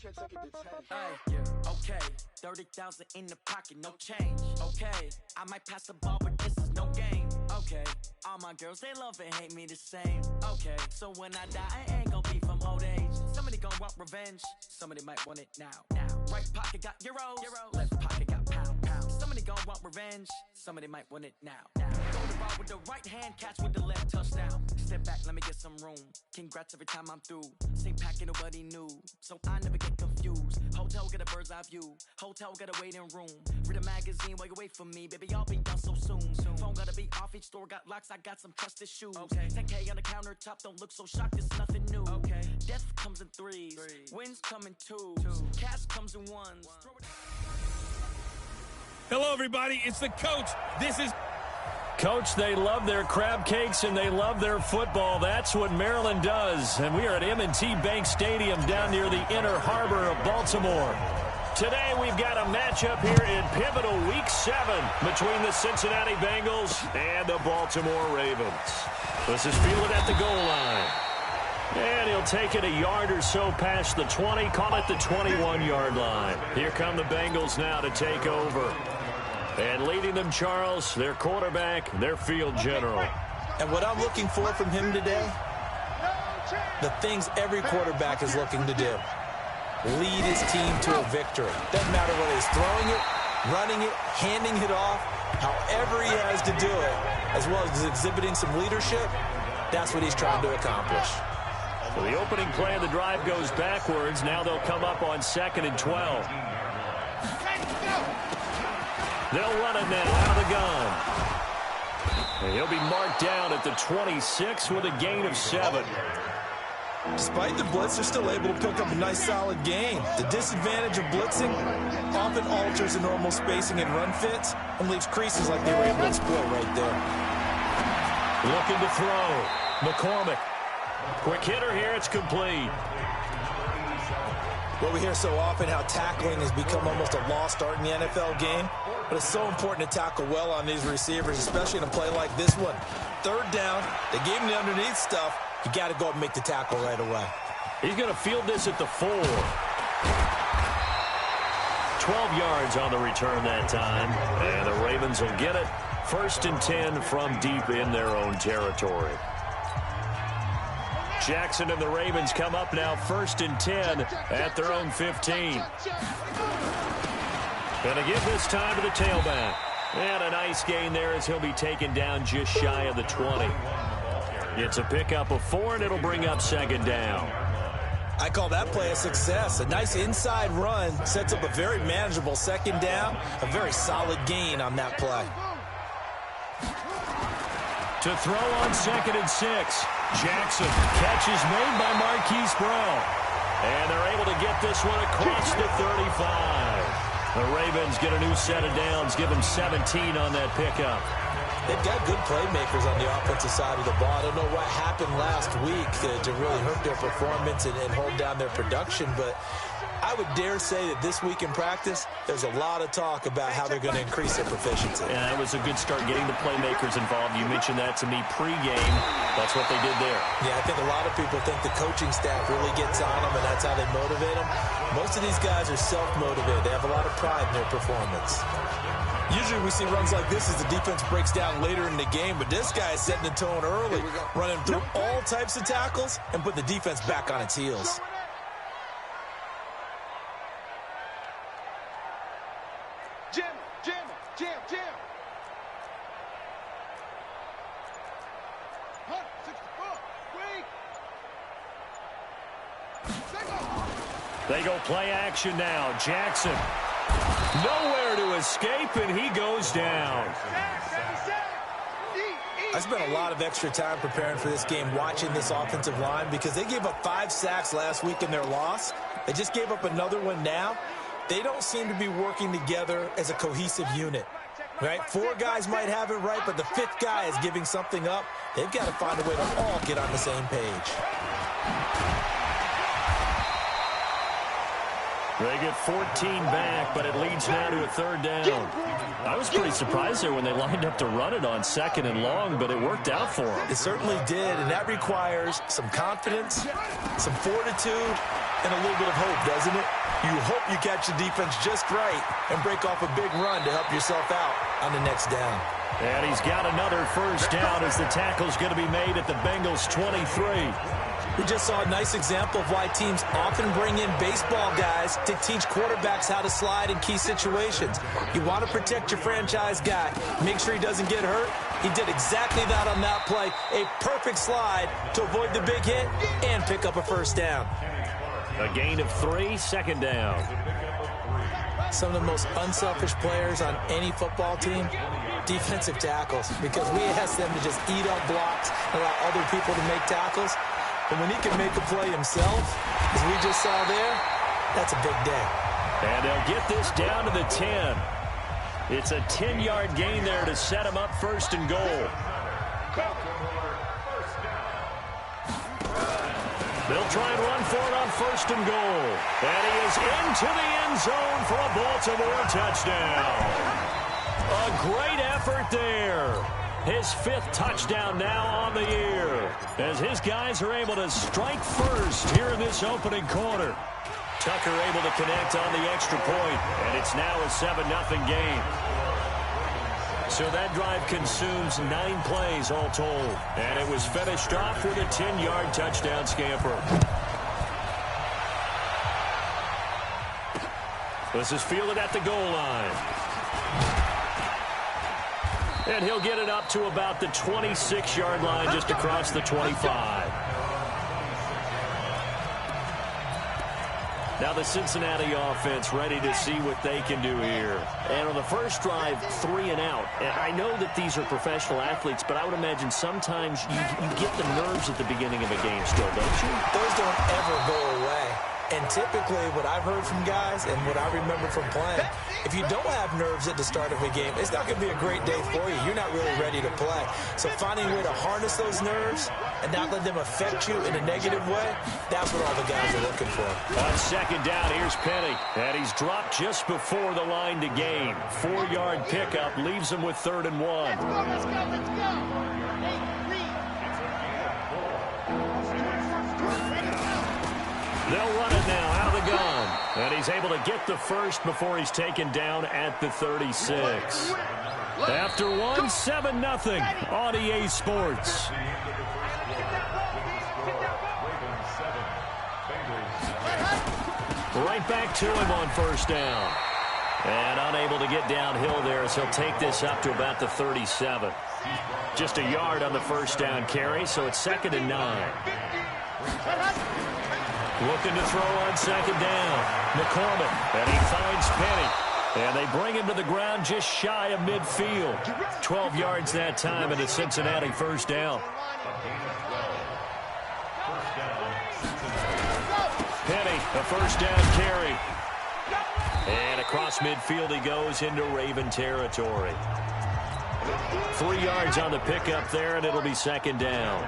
Yeah, okay. 30,000 in the pocket, no change. Okay, I might pass the ball, but this is no game. Okay, all my girls, they love and hate me the same. Okay, so when I die, I ain't gon' be from old age. Somebody gon' want revenge, somebody might want it now. Right pocket got euros, left pocket got pounds. Somebody gon' want revenge, somebody might want it now. Throw the ball with the right hand, catch with the left, touchdown. Step back, let me get some room. Congrats every time I'm through. Same packet, nobody knew, so I never get confused. Hotel get a bird's eye view, hotel got a waiting room. Read a magazine while you wait for me, baby, I'll be done so soon. Phone gotta be off, each store got locks, I got some trusted shoes. 10K on the countertop, don't look so shocked, it's nothing new. Death comes in threes, wins come in twos, cash comes in ones. Hello, everybody. It's the coach. This is... Coach, they love their crab cakes and they love their football. That's what Maryland does. And we are at M&T Bank Stadium down near the inner harbor of Baltimore. Today we've got a matchup here in pivotal Week 7 between the Cincinnati Bengals and the Baltimore Ravens. This is fielded at the goal line. And he'll take it a yard or so past the 20, call it the 21-yard line. Here come the Bengals now to take over. And leading them, Charles, their quarterback, their field general. And what I'm looking for from him today, the things every quarterback is looking to do. Lead his team to a victory. Doesn't matter whether he's throwing it, running it, handing it off, however he has to do it, as well as exhibiting some leadership, that's what he's trying to accomplish. So the opening play of the drive goes backwards. Now they'll come up on 2nd and 12. They'll run it now out of the gun. And he'll be marked down at the 26 with a gain of 7. Despite the blitz, they're still able to pick up a nice, solid gain. The disadvantage of blitzing often alters the normal spacing and run fits and leaves creases like they were able to exploit right there. Looking to throw. McCormick. Quick hitter here. It's complete. Well, we hear so often how tackling has become almost a lost art in the NFL game. But it's so important to tackle well on these receivers, especially in a play like this one. 3rd down, they gave him the underneath stuff. You got to go up and make the tackle right away. He's going to field this at the 4. 12 yards on the return that time. And the Ravens will get it. 1st and 10 from deep in their own territory. Jackson and the Ravens come up now 1st and 10 at their own 15. Gonna give this time to the tailback. And a nice gain there as he'll be taken down just shy of the 20. It's a pickup of 4, and it'll bring up 2nd down. I call that play a success. A nice inside run sets up a very manageable 2nd down. A very solid gain on that play. To throw on 2nd and 6. Jackson. Catch is made by Marquise Brown. And they're able to get this one across the 35. The Ravens get a new set of downs, give them 17 on that pickup. They've got good playmakers on the offensive side of the ball. I don't know what happened last week to really hurt their performance and hold down their production, but I would dare say that this week in practice, there's a lot of talk about how they're going to increase their proficiency. Yeah, it was a good start getting the playmakers involved. You mentioned that to me pregame. That's what they did there. Yeah, I think a lot of people think the coaching staff really gets on them, and that's how they motivate them. Most of these guys are self-motivated. They have a lot of pride in their performance. Usually we see runs like this as the defense breaks down later in the game, but this guy is setting the tone early, running through all types of tackles and put the defense back on its heels. Jam. They go play action now. Jackson. Nowhere to escape, and he goes down. I spent a lot of extra time preparing for this game, watching this offensive line, because they gave up 5 sacks last week in their loss. They just gave up another one now. They don't seem to be working together as a cohesive unit, right? 4 guys might have it right, but the 5th guy is giving something up. They've got to find a way to all get on the same page. They get 14 back, but it leads now to a 3rd down. I was pretty surprised there when they lined up to run it on 2nd and long, but it worked out for them. It certainly did, and that requires some confidence, some fortitude, and a little bit of hope, doesn't it? You hope you catch the defense just right and break off a big run to help yourself out on the next down. And he's got another first down as the tackle's going to be made at the Bengals 23. We just saw a nice example of why teams often bring in baseball guys to teach quarterbacks how to slide in key situations. You want to protect your franchise guy. Make sure he doesn't get hurt. He did exactly that on that play. A perfect slide to avoid the big hit and pick up a first down. A gain of 3, second down. Some of the most unselfish players on any football team, defensive tackles, because we ask them to just eat up blocks and allow other people to make tackles. And when he can make a play himself, as we just saw there, that's a big day. And they'll get this down to the 10. It's a 10-yard gain there to set him up first and goal. They'll try and run for it on first and goal. And he is into the end zone for a Baltimore touchdown. A great effort there. His 5th touchdown now on the year, as his guys are able to strike first here in this opening quarter. Tucker able to connect on the extra point, and it's now a 7-0 game. So that drive consumes 9 plays all told, and it was finished off with a 10-yard touchdown scamper. This is fielded at the goal line. And he'll get it up to about the 26-yard line, just across the 25. Now the Cincinnati offense ready to see what they can do here. And on the first drive, 3 and out. And I know that these are professional athletes, but I would imagine sometimes you get the nerves at the beginning of a game still, don't you? Those don't ever go away. And typically what I've heard from guys and what I remember from playing, if you don't have nerves at the start of a game, it's not going to be a great day for you. You're not really ready to play. So finding a way to harness those nerves and not let them affect you in a negative way, that's what all the guys are looking for. On second down, here's Penny. And he's dropped just before the line to gain. 4-yard pickup leaves him with 3rd and 1. Let's go. They'll run it now out of the gun. And he's able to get the first before he's taken down at the 36. After 1, 7-0 on EA Sports. Right back to him on first down. And unable to get downhill there, as he'll take this up to about the 37. Just a yard on the first down carry, so it's 2nd and 9. Looking to throw on second down. McCormick, and he finds Penny. And they bring him to the ground just shy of midfield. 12 yards that time, and a Cincinnati first down. Penny, a first down carry. And across midfield he goes into Raven territory. 3 yards on the pickup there, and it'll be second down.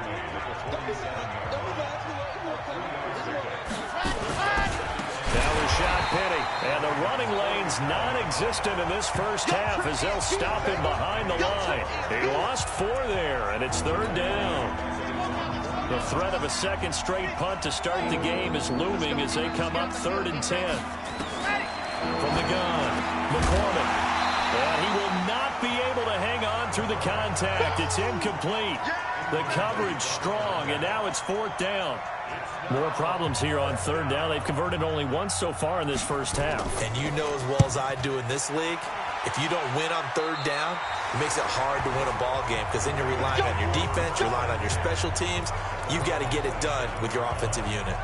Now Rashad Penny, and the running lane's non-existent in this first half as they'll stop him behind the line. He lost 4 there, and it's 3rd down. The threat of a second straight punt to start the game is looming as they come up 3rd and 10. From the gun, McCormick. And he will not be able to hang on through the contact. It's incomplete. The coverage strong, and now it's 4th down. More problems here on 3rd down. They've converted only once so far in this first half. And you know as well as I do in this league, if you don't win on 3rd down, it makes it hard to win a ball game because then you're relying on your defense, you're relying on your special teams. You've got to get it done with your offensive unit.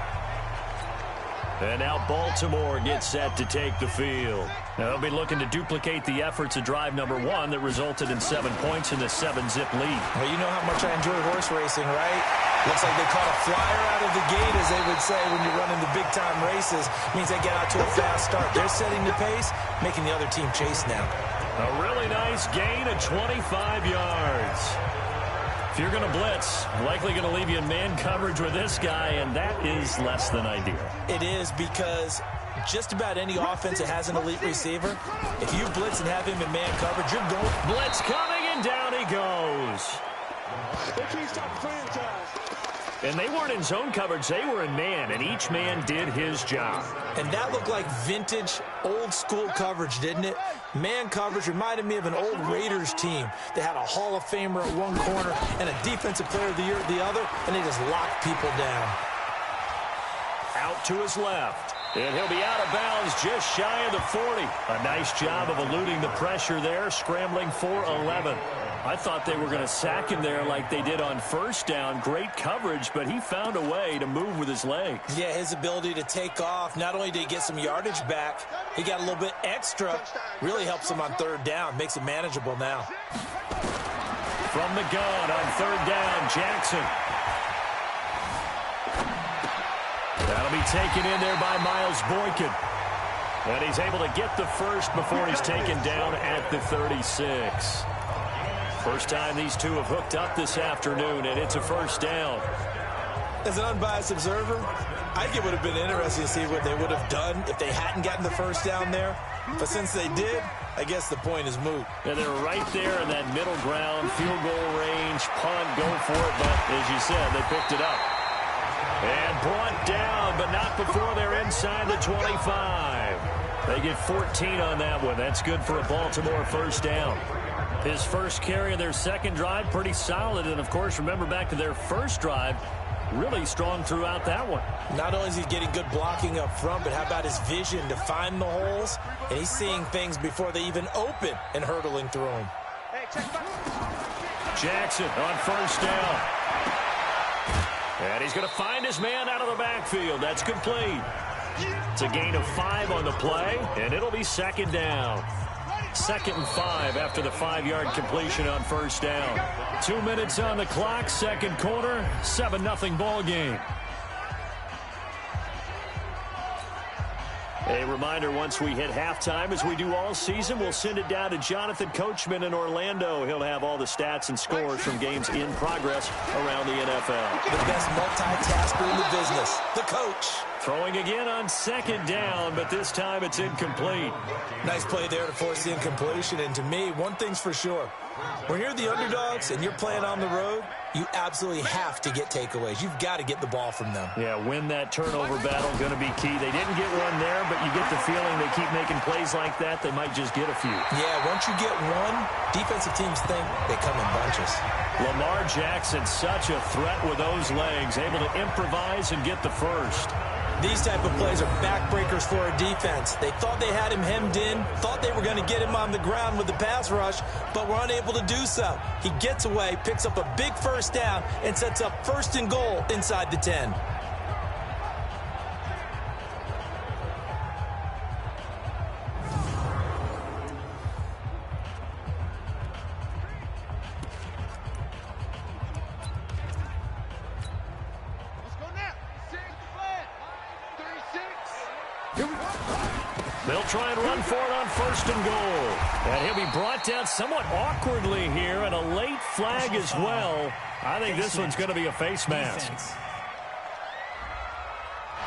And now Baltimore gets set to take the field. Now they'll be looking to duplicate the efforts of drive number 1 that resulted in 7 points in the 7-zip lead. Well, you know how much I enjoy horse racing, right? Looks like they caught a flyer out of the gate, as they would say when you're running the big-time races. Means they get out to a fast start. They're setting the pace, making the other team chase now. A really nice gain of 25 yards. If you're going to blitz, likely going to leave you in man coverage with this guy, and that is less than ideal. It is, because just about any offense that has an elite receiver, if you blitz and have him in man coverage, you're going. Blitz coming, and down he goes. They can't stop the franchise. And they weren't in zone coverage. They were in man, and each man did his job. And that looked like vintage, old-school coverage, didn't it? Man coverage reminded me of an old Raiders team. They had a Hall of Famer at one corner and a Defensive Player of the Year at the other, and they just locked people down. Out to his left. And he'll be out of bounds just shy of the 40. A nice job of eluding the pressure there, scrambling for 11. I thought they were going to sack him there like they did on first down. Great coverage, but he found a way to move with his legs. Yeah, his ability to take off, not only did he get some yardage back, he got a little bit extra. Really helps him on third down, makes it manageable now. From the gun on third down, Jackson. That'll be taken in there by Miles Boykin. And he's able to get the first before he's taken down at the 36. First time these two have hooked up this afternoon, and it's a first down. As an unbiased observer, I think it would have been interesting to see what they would have done if they hadn't gotten the first down there. But since they did, I guess the point is moot. And they're right there in that middle ground, field goal range, punt, go for it. But as you said, they picked it up. And brought down, but not before they're inside the 25. They get 14 on that one. That's good for a Baltimore first down. His first carry of their second drive, pretty solid. And, of course, remember back to their first drive, really strong throughout that one. Not only is he getting good blocking up front, but how about his vision to find the holes? And he's seeing things before they even open and hurdling through them. Jackson on first down. And he's going to find his man out of the backfield. That's complete. It's a gain of 5 on the play, and it'll be second down. 2nd and 5 after the 5-yard completion on first down. 2 minutes on the clock, second quarter, 7-0 ball game. A reminder, once we hit halftime, as we do all season, we'll send it down to Jonathan Coachman in Orlando. He'll have all the stats and scores from games in progress around the NFL. The best multitasker in the business, the coach. Throwing again on second down, but this time it's incomplete. Nice play there to force the incompletion. And to me, one thing's for sure. When you're the underdogs and you're playing on the road, you absolutely have to get takeaways. You've got to get the ball from them. Yeah, win that turnover battle, going to be key. They didn't get one there, but you get the feeling they keep making plays like that, they might just get a few. Yeah, once you get one, defensive teams think they come in bunches. Lamar Jackson, such a threat with those legs, able to improvise and get the first. These type of plays are backbreakers for a defense. They thought they had him hemmed in, thought they were going to get him on the ground with the pass rush, but were unable to do so. He gets away, picks up a big first down, and sets up 1st and goal inside the 10. They'll try and run for it on 1st and goal. And he'll be brought down somewhat awkwardly here, and a late flag as well. I think this one's going to be a face mask.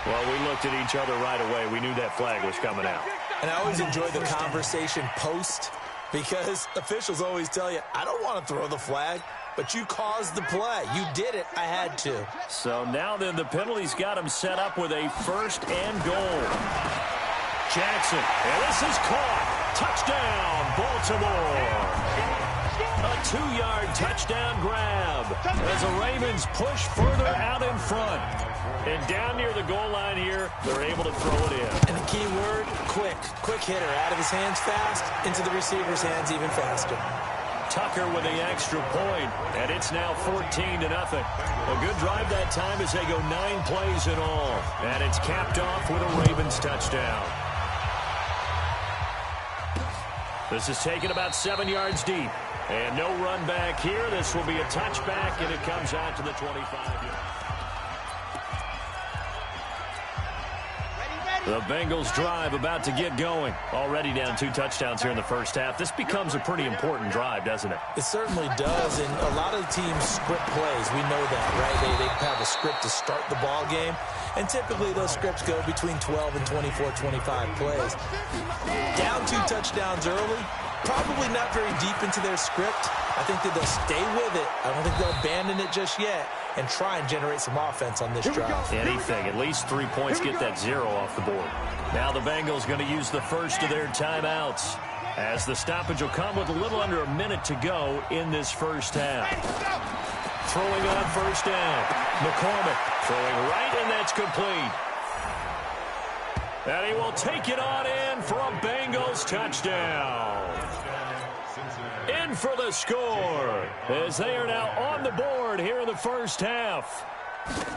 Well, we looked at each other right away. We knew that flag was coming out. And I always enjoy the conversation post, because officials always tell you, I don't want to throw the flag, but you caused the play. You did it. I had to. So now then the penalty's got him set up with a 1st and goal. Jackson, and this is caught. Touchdown, Baltimore. A 2-yard touchdown grab as the Ravens push further out in front. And down near the goal line here, they're able to throw it in. And the key word, quick. Quick hitter, out of his hands fast, into the receiver's hands even faster. Tucker with the extra point, and it's now 14-0. A good drive that time as they go 9 plays in all. And it's capped off with a Ravens touchdown. This is taken about 7 yards deep. And no run back here. This will be a touchback, and it comes out to the 25-yard. The Bengals drive about to get going. Already down 2 touchdowns here in the first half. This becomes a pretty important drive, doesn't it? It certainly does, and a lot of teams script plays. We know that, right? They have a script to start the ball game, and typically those scripts go between 12 and 24, 25 plays. Down 2 touchdowns early, probably not very deep into their script. I think that they'll stay with it. I don't think they'll abandon it just yet and try and generate some offense on this drive. Anything. At least 3 points, get that 0 off the board. Now the Bengals going to use the first of their timeouts, as the stoppage will come with a little under a minute to go in this first half. Throwing on first down. McCormick throwing right, and that's complete. And he will take it on in for a Bengals touchdown. In for the score, as they are now on the board here in the first half.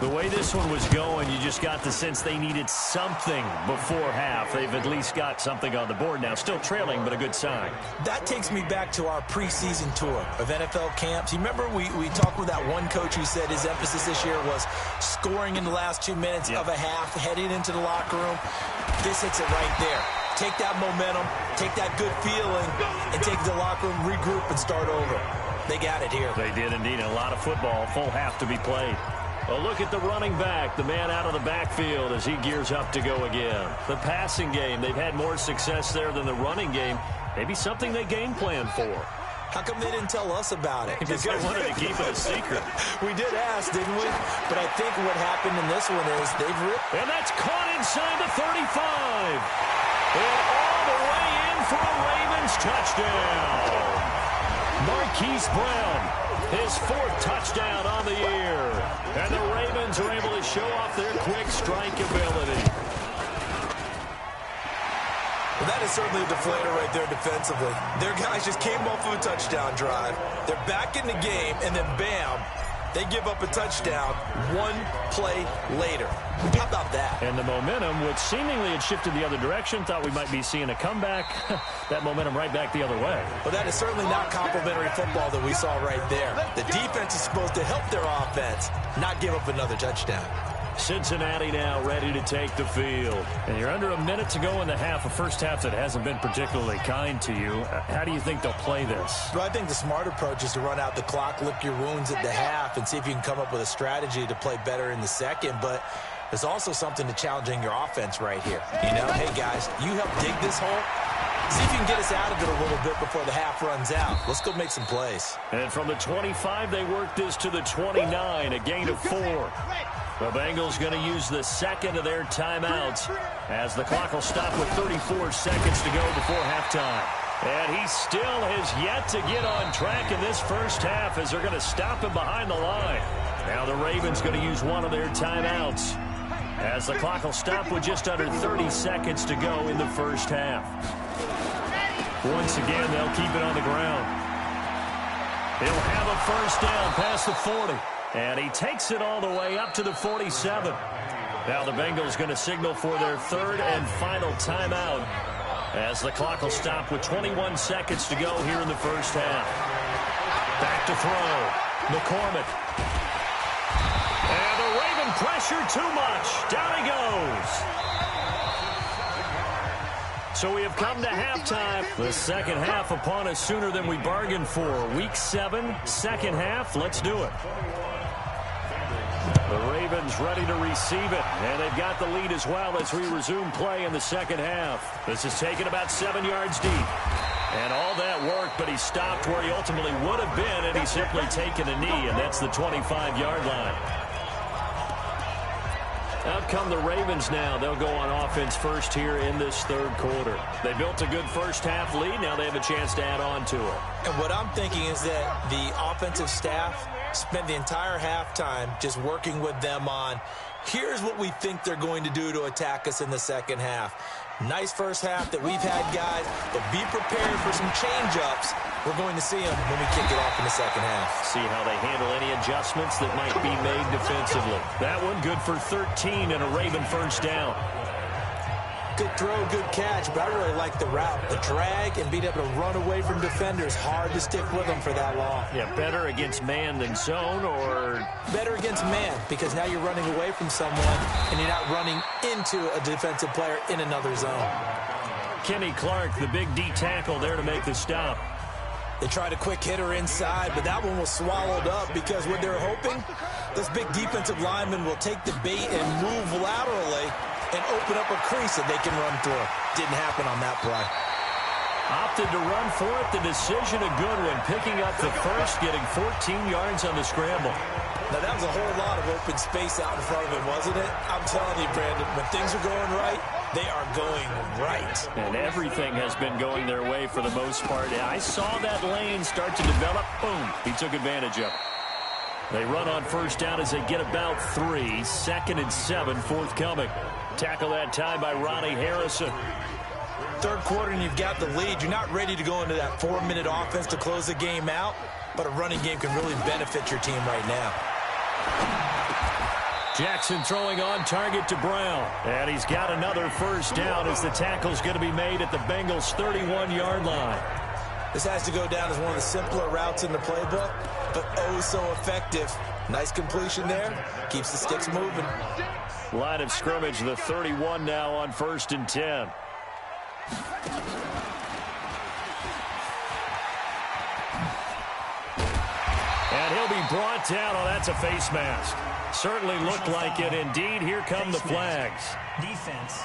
The way this one was going, you just got the sense they needed something before half. They've at least got something on the board now. Still trailing, but a good sign. That takes me back to our preseason tour of NFL camps. You remember we talked with that one coach who said his emphasis this year was scoring in the last 2 minutes of a half, heading into the locker room. This hits it right there. Take that momentum, take that good feeling, and take the locker room, regroup, and start over. They got it here. They did indeed. A lot of football, full half to be played. A look at the running back, the man out of the backfield as he gears up to go again. The passing game, they've had more success there than the running game. Maybe something they game plan for. How come they didn't tell us about it? Because they wanted to keep it a secret. We did ask, didn't we? But I think what happened in this one is they've ripped. And that's caught inside the 35. And all the way in for a Ravens touchdown. Marquise Brown, his 4th touchdown on the year. And the Ravens are able to show off their quick strike ability. Well, that is certainly a deflator right there defensively. Their guys just came off of a touchdown drive. They're back in the game, and then bam, they give up a touchdown 1 play later. How about that? And the momentum, which seemingly had shifted the other direction, thought we might be seeing a comeback. That momentum right back the other way. Well, that is certainly not complimentary football that we saw right there. The defense is supposed to help their offense, not give up another touchdown. Cincinnati now ready to take the field. And you're under a minute to go in the half, a first half that hasn't been particularly kind to you. How do you think they'll play this? Well, I think the smart approach is to run out the clock, lick your wounds at the half, and see if you can come up with a strategy to play better in the second. But there's also something to challenging your offense right here. You know, hey, guys, you help dig this hole. See if you can get us out of it a little bit before the half runs out. Let's go make some plays. And from the 25, they work this to the 29, a gain of 4. The Bengals going to use the second of their timeouts as the clock will stop with 34 seconds to go before halftime. And he still has yet to get on track in this first half as they're going to stop him behind the line. Now the Ravens going to use one of their timeouts as the clock will stop with just under 30 seconds to go in the first half. Once again, they'll keep it on the ground. He'll have a first down past the 40. And he takes it all the way up to the 47. Now the Bengals going to signal for their 3rd and final timeout as the clock will stop with 21 seconds to go here in the first half. Back to throw. McCormick. And the Raven pressure too much. Down he goes. So we have come to halftime. The second half upon us sooner than we bargained for. Week 7, second half. Let's do it. The Ravens ready to receive it, and they've got the lead as well as we resume play in the second half. This is taken about 7 yards deep. And all that worked, but he stopped where he ultimately would have been, and he's simply taken a knee, and that's the 25-yard line. Out come the Ravens now. They'll go on offense first here in this 3rd quarter. They built a good first half lead. Now they have a chance to add on to it. And what I'm thinking is that the offensive staff spent the entire halftime just working with them on, here's what we think they're going to do to attack us in the second half. Nice first half that we've had, guys, but be prepared for some change-ups. We're going to see them when we kick it off in the second half. See how they handle any adjustments that might be made defensively. That one good for 13 and a Raven first down. Good throw, good catch, but I really like the route. The drag and being able to run away from defenders, hard to stick with them for that long. Yeah, better against man than zone, or? Better against man, because now you're running away from someone and you're not running into a defensive player in another zone. Kenny Clark, the big D tackle there to make the stop. They tried a quick hitter inside, but that one was swallowed up because what they're hoping, this big defensive lineman will take the bait and move laterally and open up a crease that they can run through. Didn't happen on that play. Opted to run for it. The decision a good one. Picking up the first, getting 14 yards on the scramble. Now, that was a whole lot of open space out in front of him, wasn't it? I'm telling you, Brandon, when things are going right, they are going right. And everything has been going their way for the most part. I saw that lane start to develop. Boom. He took advantage of it. They run on first down as they get about 3. 2nd and 7 forthcoming. Tackle that time by Ronnie Harrison. Third quarter and you've got the lead. You're not ready to go into that 4-minute offense to close the game out, but a running game can really benefit your team right now. Jackson throwing on target to Brown. And he's got another first down as the tackle's going to be made at the Bengals' 31-yard line. This has to go down as one of the simpler routes in the playbook, but oh so effective. Nice completion there. Keeps the sticks moving. Line of scrimmage, the 31 now on 1st and 10. And he'll be brought down. Oh, that's a face mask. Certainly looked like it. Indeed, here come the flags. Defense.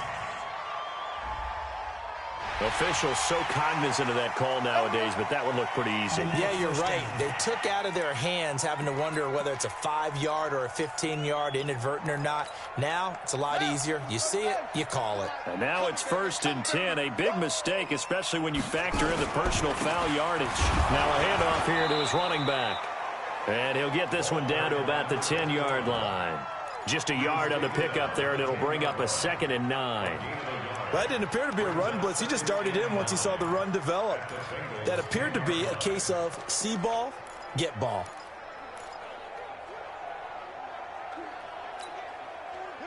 Officials so cognizant of that call nowadays, but that would look pretty easy. Yeah, you're right. They took out of their hands having to wonder whether it's a 5-yard or a 15-yard, inadvertent or not. Now, it's a lot easier. You see it, you call it. And now it's 1st and 10. A big mistake, especially when you factor in the personal foul yardage. Now a handoff here to his running back. And he'll get this one down to about the 10-yard line. Just a yard on the pickup there, and it'll bring up a 2nd and 9. That didn't appear to be a run blitz. He just darted in once he saw the run develop. That appeared to be a case of see ball, get ball.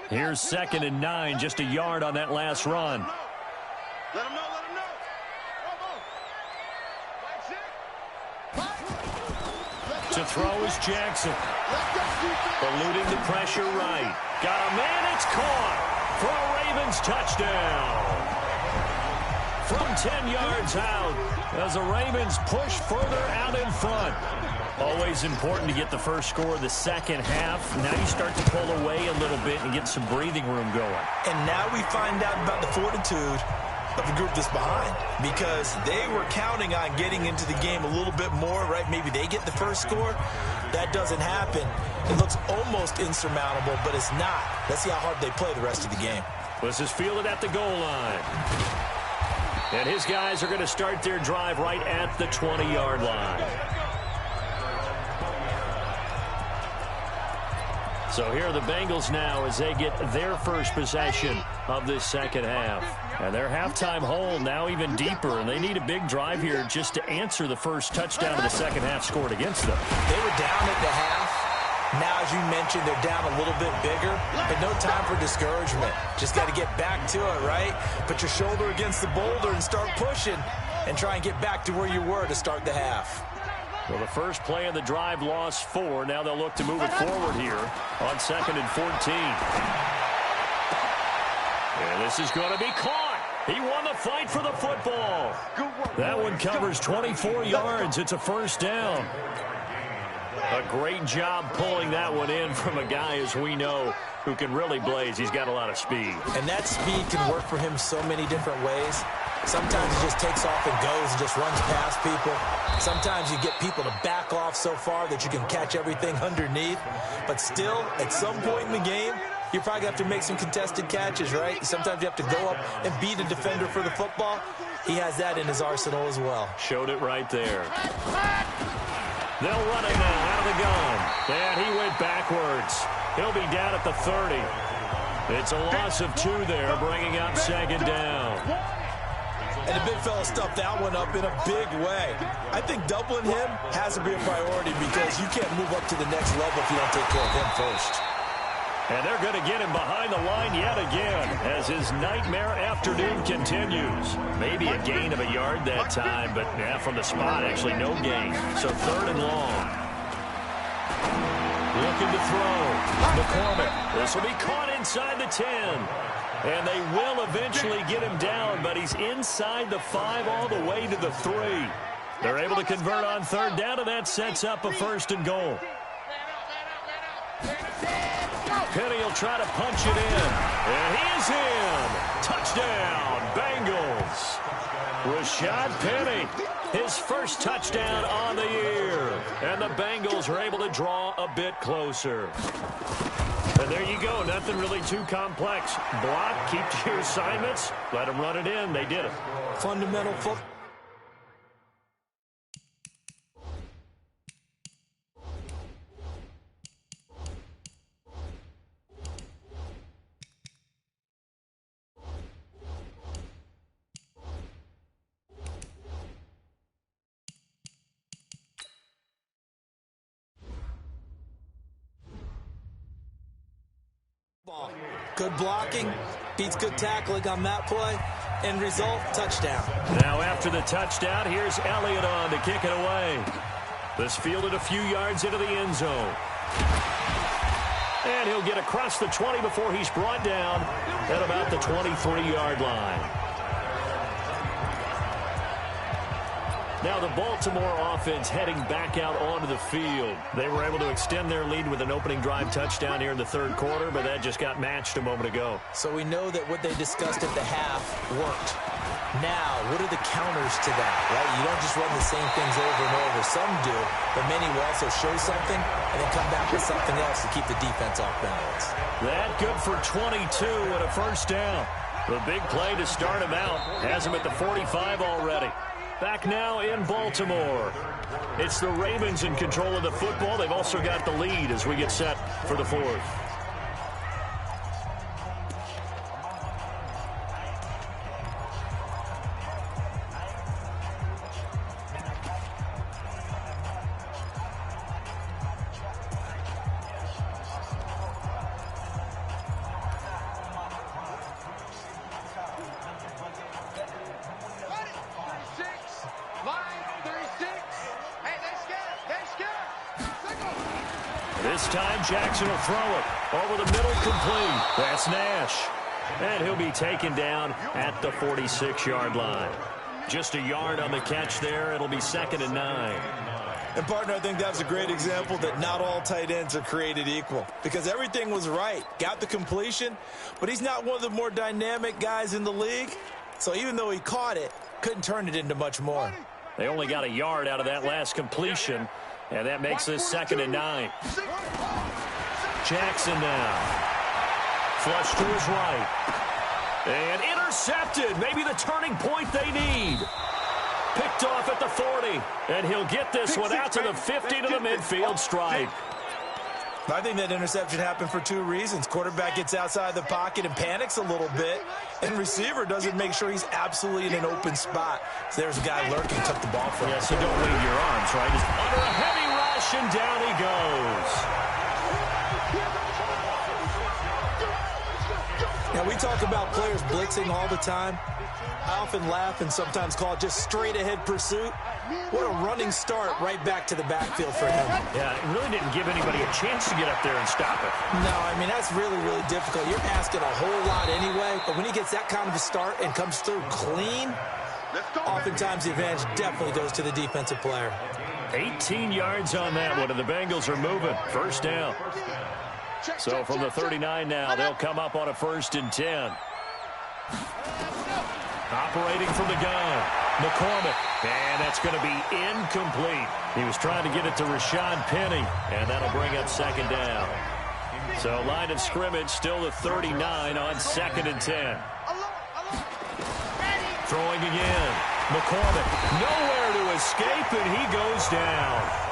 Here's 2nd and 9, just a yard on that last run. Let him know, let him know. To throw is Jackson. Eluding the pressure right. Got a man, it's caught. For a Ravens touchdown. From 10 yards out as the Ravens push further out in front. Always important to get the first score of the second half. Now you start to pull away a little bit and get some breathing room going. And now we find out about the fortitude of the group that's behind, because they were counting on getting into the game a little bit more, right? Maybe they get the first score. That doesn't happen. It looks almost insurmountable, but it's not. Let's see how hard they play the rest of the game. This is fielded at the goal line. And his guys are going to start their drive right at the 20-yard line. So here are the Bengals now as they get their first possession of this second half. And their halftime hole now even deeper, and they need a big drive here just to answer the first touchdown of the second half scored against them. They were down at the half. Now, as you mentioned, they're down a little bit bigger, but no time for discouragement. Just got to get back to it, right? Put your shoulder against the boulder and start pushing and try and get back to where you were to start the half. Well, the first play of the drive lost 4. Now they'll look to move it forward here on 2nd and 14. And this is going to be caught. He won the fight for the football. That one covers 24 yards. It's a first down. A great job pulling that one in from a guy, as we know, who can really blaze. He's got a lot of speed. And that speed can work for him so many different ways. Sometimes he just takes off and goes and just runs past people. Sometimes you get people to back off so far that you can catch everything underneath. But still, at some point in the game, you probably have to make some contested catches, right? Sometimes you have to go up and beat a defender for the football. He has that in his arsenal as well. Showed it right there. They'll run it now out of the gun. And he went backwards. He'll be down at the 30. It's a loss of 2 there, bringing up 2nd down. And the big fella stuffed that one up in a big way. I think doubling him has to be a priority, because you can't move up to the next level if you don't take care of him first. And they're going to get him behind the line yet again as his nightmare afternoon continues. Maybe a gain of a yard that time, but yeah, from the spot, actually no gain. So 3rd and long. Looking to throw. McCormick. This will be caught inside the 10. And they will eventually get him down, but he's inside the 5 all the way to the 3. They're able to convert on 3rd down, and that sets up a 1st and goal. Penny will try to punch it in. And he is in. Touchdown, Bengals. Rashad Penny, his first touchdown on the year. And the Bengals are able to draw a bit closer. And there you go. Nothing really too complex. Block, keep to your assignments, let them run it in. They did it. Fundamental football. Good blocking, beats good tackling on that play, end result, touchdown. Now after the touchdown, here's Elliott on to kick it away. This fielded a few yards into the end zone. And he'll get across the 20 before he's brought down at about the 23-yard line. Now the Baltimore offense heading back out onto the field. They were able to extend their lead with an opening drive touchdown here in the third quarter, but that just got matched a moment ago. So we know that what they discussed at the half worked. Now, what are the counters to that, right? You don't just run the same things over and over. Some do, but many will also show something and then come back with something else to keep the defense off balance. That good for 22 and a first down. The big play to start him out has him at the 45 already. Back now in Baltimore. It's the Ravens in control of the football. They've also got the lead as we get set for the fourth. This time Jackson will throw it over the middle, complete. That's Nash. And he'll be taken down at the 46-yard line. Just a yard on the catch there. It'll be 2nd and 9. And, partner, I think that's a great example that not all tight ends are created equal. Because everything was right. Got the completion, but he's not one of the more dynamic guys in the league. So even though he caught it, couldn't turn it into much more. They only got a yard out of that last completion. And that makes this 2nd and 9. Jackson now. Flush to his right. And intercepted. Maybe the turning point they need. Picked off at the 40. And he'll get this one out to the 50 to the midfield stripe. I think that interception happened for two reasons. Quarterback gets outside the pocket and panics a little bit. And receiver doesn't make sure he's absolutely in an open spot. So there's a guy lurking, took the ball from him. Yeah, so don't wave your arms, right? Just under a heavy rush, and down he goes. Now, we talk about players blitzing all the time. I often laugh and sometimes call it just straight-ahead pursuit. What a running start right back to the backfield for him. Yeah, it really didn't give anybody a chance to get up there and stop it. No, I mean, that's really, really difficult. You're asking a whole lot anyway, but when he gets that kind of a start and comes through clean, oftentimes the advantage definitely goes to the defensive player. 18 yards on that one, and the Bengals are moving. First down. So from the 39 now, they'll come up on a 1st and 10. Operating from the gun, McCormick, and that's going to be incomplete. He was trying to get it to Rashad Penny, and that'll bring up 2nd down. So line of scrimmage still the 39 on 2nd and 10. Throwing again, McCormick, nowhere to escape, and he goes down.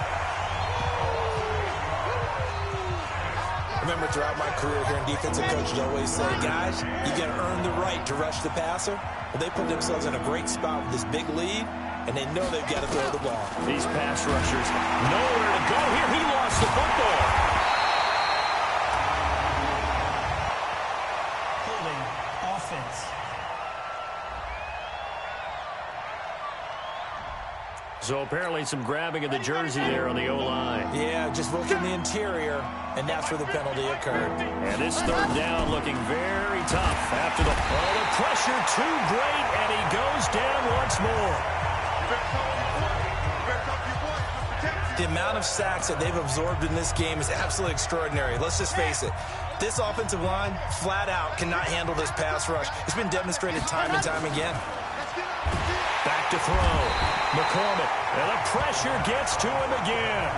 Remember, throughout my career here in defensive coaches always say, guys, you got to earn the right to rush the passer. Well, they put themselves in a great spot with this big lead, and they know they've got to throw the ball. These pass rushers, nowhere to go here. He lost the football. Holding offense. So apparently some grabbing of the jersey there on the O-line. Yeah, just working the interior, and that's where the penalty occurred. And this 3rd down looking very tough after the pressure too great, and he goes down once more. The amount of sacks that they've absorbed in this game is absolutely extraordinary. Let's just face it. This offensive line, flat out, cannot handle this pass rush. It's been demonstrated time and time again. Back to throw. McCormick. And the pressure gets to him again.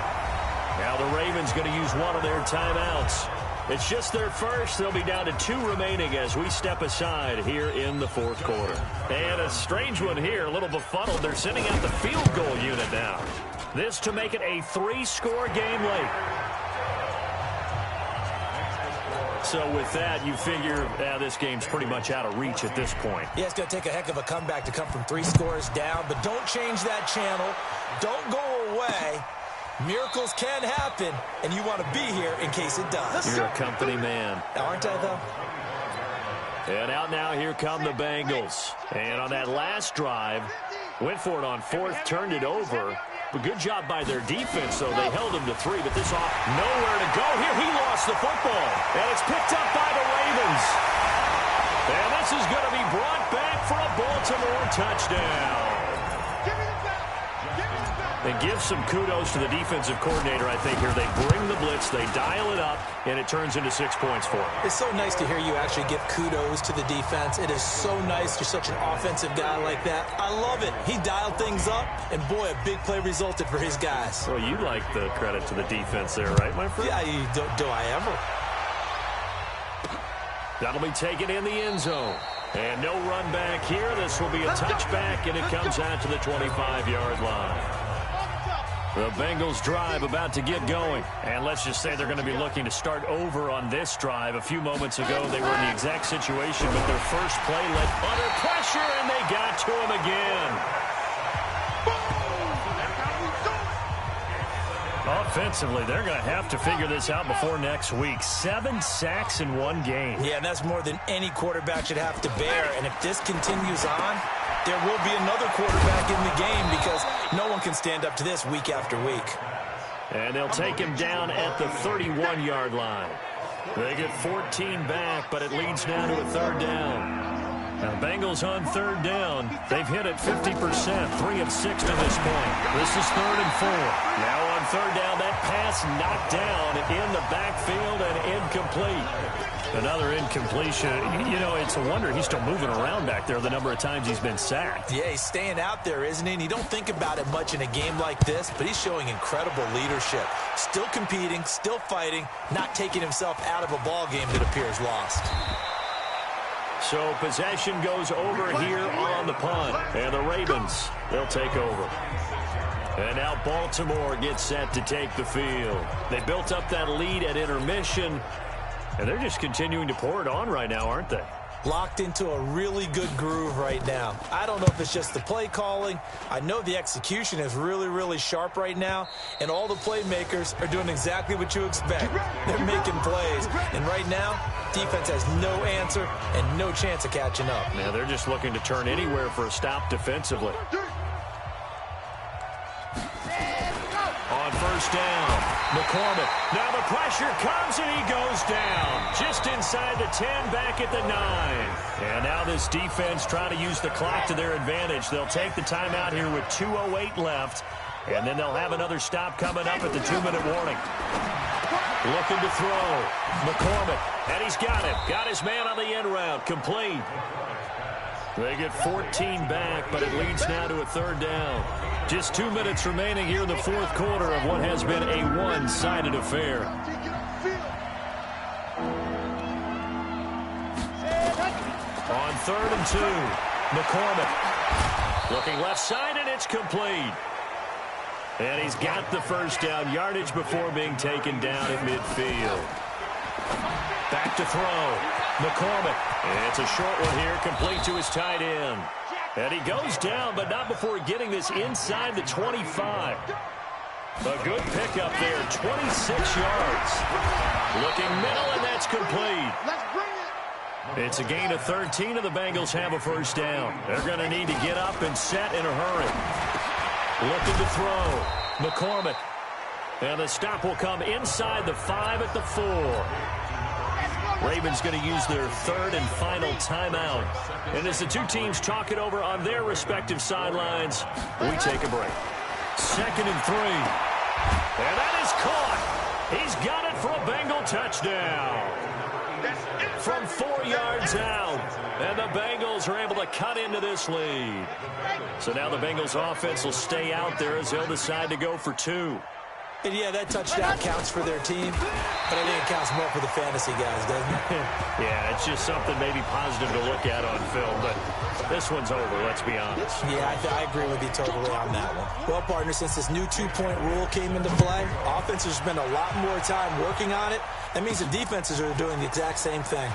Now the Ravens going to use one of their timeouts. It's just their first. They'll be down to 2 remaining as we step aside here in the fourth quarter. And a strange one here, a little befuddled. They're sending out the field goal unit now. This to make it a 3-score game late. So with that, you figure this game's pretty much out of reach at this point. Yeah, it's going to take a heck of a comeback to come from 3 scores down, but don't change that channel. Don't go away. Miracles can happen, and you want to be here in case it does. You're a company man. Aren't I, though? And out now, here come the Bengals. And on that last drive, went for it on 4th, turned it over. But good job by their defense, though. They held him to 3, but this off nowhere to go. Here, he lost the football. And it's picked up by the Ravens. And this is going to be brought back for a Baltimore touchdown. And give some kudos to the defensive coordinator, I think, here. They bring the blitz, they dial it up, and it turns into 6 points for them. It's so nice to hear you actually give kudos to the defense. It is so nice. You're such an offensive guy like that. I love it. He dialed things up, and boy, a big play resulted for his guys. Well, you like the credit to the defense there, right, my friend? Yeah, do I ever? That'll be taken in the end zone. And no run back here. This will be a touchback, and it comes out to the 25-yard line. The Bengals drive about to get going. And let's just say they're going to be looking to start over on this drive. A few moments ago, they were in the exact situation, but their first play led under pressure, and they got to him again. Offensively, they're going to have to figure this out before next week. 7 sacks in 1 game. Yeah, and that's more than any quarterback should have to bear. And if this continues on, there will be another quarterback in the game because no one can stand up to this week after week. And they'll take him down at the 31-yard line. They get 14 back, but it leads now to a 3rd down. Now, Bengals on 3rd down. They've hit it 50%, 3 of 6 to this point. This is 3rd and 4. Now on 3rd down, that pass knocked down in the backfield and incomplete. Another incompletion. You know, it's a wonder he's still moving around back there the number of times he's been sacked. Yeah, he's staying out there, isn't he? And you don't think about it much in a game like this, but he's showing incredible leadership. Still competing, still fighting, not taking himself out of a ball game that appears lost. So possession goes over here on the punt. And the Ravens, they'll take over. And now Baltimore gets set to take the field. They built up that lead at intermission, and they're just continuing to pour it on right now, aren't they? Locked into a really good groove right now. I don't know if it's just the play calling. I know the execution is really, really sharp right now, and all the playmakers are doing exactly what you expect. They're making plays, and right now, defense has no answer and no chance of catching up. Now they're just looking to turn anywhere for a stop defensively. On 1st down, McCormick. Now the pressure comes and he goes down. Just inside the 10, back at the 9. And now this defense trying to use the clock to their advantage. They'll take the timeout here with 2:08 left. And then they'll have another stop coming up at the 2-minute warning. Looking to throw. McCormick. And he's got it. Got his man on the end route. Complete. They get 14 back, but it leads now to a 3rd down. Just 2 minutes remaining here in the 4th quarter of what has been a one-sided affair. On 3rd and 2, McCormick. Looking left side, and it's complete. And he's got the first down, yardage before being taken down at midfield. Back to throw. McCormick. And it's a short one here, complete to his tight end. And he goes down, but not before getting this inside the 25. A good pickup there, 26 yards. Looking middle, and that's complete. It's a gain of 13, and the Bengals have a first down. They're going to need to get up and set in a hurry. Looking to throw. McCormick. And the stop will come inside the 5 at the 4. Ravens going to use their 3rd and final timeout. And as the two teams talk it over on their respective sidelines, we take a break. 2nd and 3. And that is caught. He's got it for a Bengal touchdown. From 4 yards out. And the Bengals are able to cut into this lead. So now the Bengals offense will stay out there as they'll decide to go for 2. And yeah, that touchdown counts for their team, but I think it counts more for the fantasy guys, doesn't it? Yeah, it's just something maybe positive to look at on film, but this one's over, let's be honest. Yeah, I agree with you totally on that one. Well, partner, since this new two-point rule came into play, offenses spend a lot more time working on it. That means the defenses are doing the exact same thing.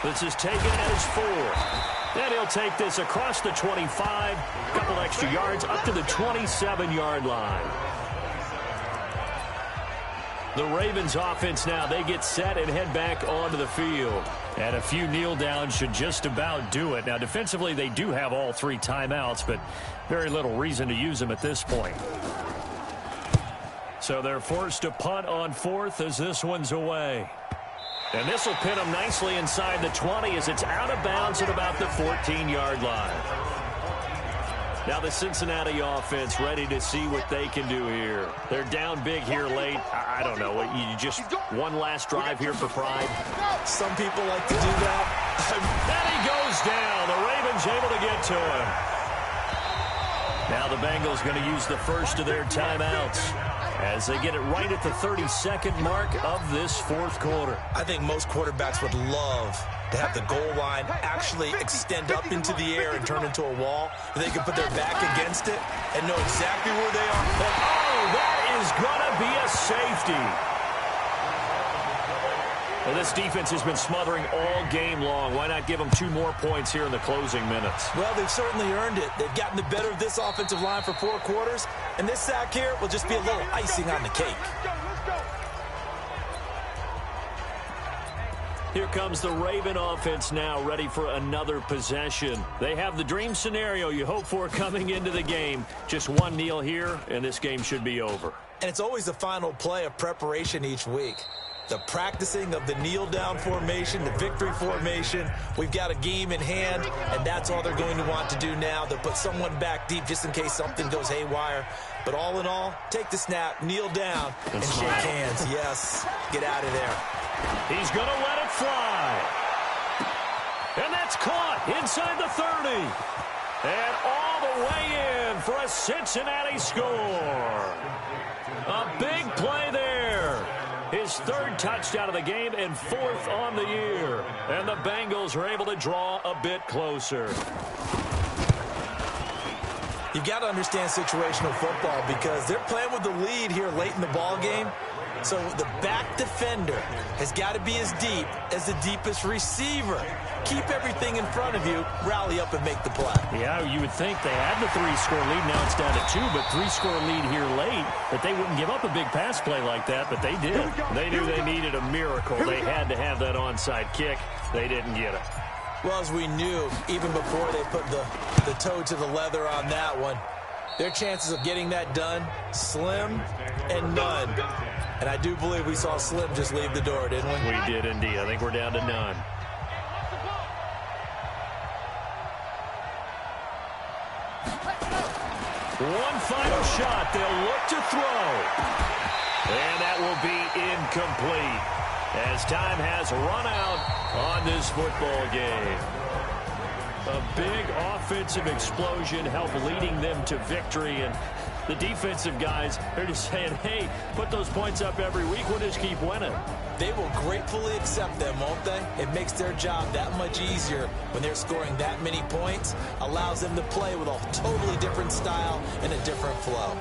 This is taken as 4. And he'll take this across the 25, a couple extra yards, up to the 27-yard line. The Ravens offense now, they get set and head back onto the field. And a few kneel downs should just about do it. Now, defensively, they do have all 3 timeouts, but very little reason to use them at this point. So they're forced to punt on 4th as this one's away. And this will pin them nicely inside the 20 as it's out of bounds at about the 14-yard line. Now the Cincinnati offense ready to see what they can do here. They're down big here late. I don't know. You just one last drive here for pride? Some people like to do that. And he goes down. The Ravens able to get to him. Now the Bengals going to use the first of their timeouts as they get it right at the 32nd mark of this 4th quarter. I think most quarterbacks would love to have the goal line actually extend up into the air and turn into a wall. They can put their back against it and know exactly where they are. And, oh, that is going to be a safety. Well, this defense has been smothering all game long. Why not give them 2 more points here in the closing minutes? Well, they've certainly earned it. They've gotten the better of this offensive line for 4 quarters, and this sack here will just be a little icing on the cake. Here comes the Raven offense now, ready for another possession. They have the dream scenario you hope for coming into the game. Just one kneel here, and this game should be over. And it's always the final play of preparation each week. The practicing of the kneel-down formation, the victory formation. We've got a game in hand, and that's all they're going to want to do now. They'll put someone back deep just in case something goes haywire. But all in all, take the snap, kneel down, and shake hands. Yes, get out of there. He's going to let it fly. And that's caught inside the 30. And all the way in for a Cincinnati score. A big play there. His 3rd touchdown of the game and 4th on the year. And the Bengals are able to draw a bit closer. You've got to understand situational football because they're playing with the lead here late in the ball game. So the back defender has got to be as deep as the deepest receiver. Keep everything in front of you, rally up and make the play. Yeah, you would think they had the 3-score lead. Now it's down to 2, but 3-score lead here late. That they wouldn't give up a big pass play like that, but they did. They knew they needed a miracle. They had to have that onside kick. They didn't get it. Well, as we knew, even before they put the toe to the leather on that one, their chances of getting that done, slim and none. And I do believe we saw Slim just leave the door, didn't we? We did indeed. I think we're down to none. One final shot. They'll look to throw. And that will be incomplete as time has run out on this football game. A big offensive explosion helped leading them to victory. And the defensive guys, they're just saying, hey, put those points up every week. We'll just keep winning. They will gratefully accept them, won't they? It makes their job that much easier when they're scoring that many points. Allows them to play with a totally different style and a different flow.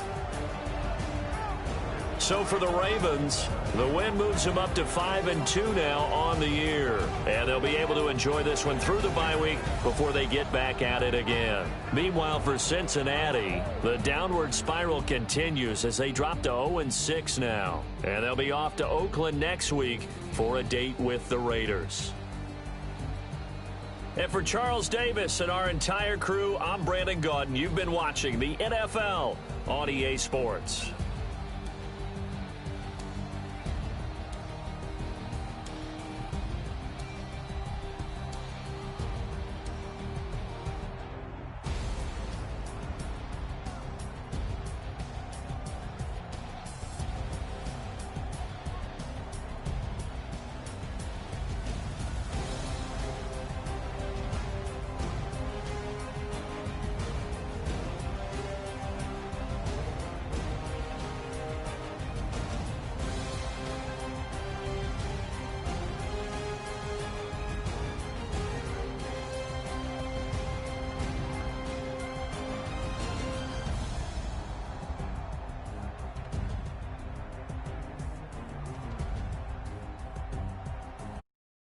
So for the Ravens, the win moves them up to 5-2 now on the year. And they'll be able to enjoy this one through the bye week before they get back at it again. Meanwhile, for Cincinnati, the downward spiral continues as they drop to 0-6 now. And they'll be off to Oakland next week for a date with the Raiders. And for Charles Davis and our entire crew, I'm Brandon Gaudin. You've been watching the NFL on EA Sports.